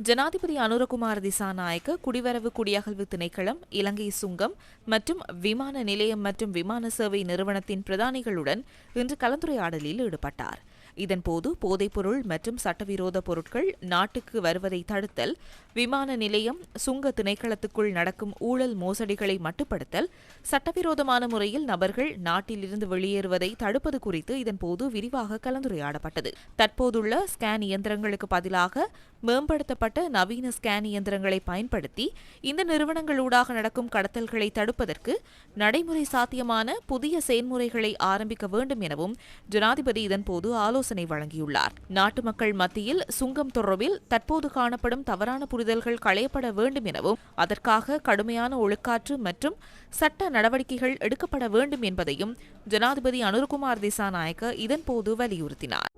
ஜனாதிபதி அனுரகுமார் திசாநாயக்க குடிவரவு குடியகல்வு திணைக்களம், இலங்கை சுங்கம் மற்றும் விமான நிலையம் மற்றும் விமான சேவை நிறுவனத்தின் பிரதானிகளுடன் இன்று கலந்துரையாடலில் ஈடுபட்டார். இதன்போது போதைப்பொருள் மற்றும் சட்டவிரோத பொருட்கள் நாட்டுக்கு வருவதை தடுத்தல், விமான நிலையம் சுங்க திணைக்களத்துக்குள் நடக்கும் ஊழல் மோசடிகளை மட்டுப்படுத்தல், சட்டவிரோதமான முறையில் நபர்கள் நாட்டிலிருந்து வெளியேறுவதை தடுப்பது குறித்து இதன்போது விரிவாக கலந்துரையாடப்பட்டது. தற்போதுள்ள ஸ்கேன் இயந்திரங்களுக்கு பதிலாக மேம்படுத்தப்பட்ட நவீன ஸ்கேன் இயந்திரங்களை பயன்படுத்தி இந்த நிறுவனங்களூடாக நடக்கும் கடத்தல்களை தடுப்பதற்கு நடைமுறை சாத்தியமான புதிய செயல்முறைகளை ஆரம்பிக்க வேண்டும் எனவும் ஜனாதிபதி இதன்போது ஆலோசனை வழங்கியுள்ளார். நாட்டு மக்கள் மத்தியில் சுங்கம் தொடர்பில் தற்போது காணப்படும் தவறான புரிதல்கள் களையப்பட வேண்டும் எனவும் அதற்காக கடுமையான ஒழுக்காற்று மற்றும் சட்ட நடவடிக்கைகள் எடுக்கப்பட வேண்டும் என்பதையும் ஜனாதிபதி அனுரகுமார் திசாநாயக்க இதன்போது வலியுறுத்தினார்.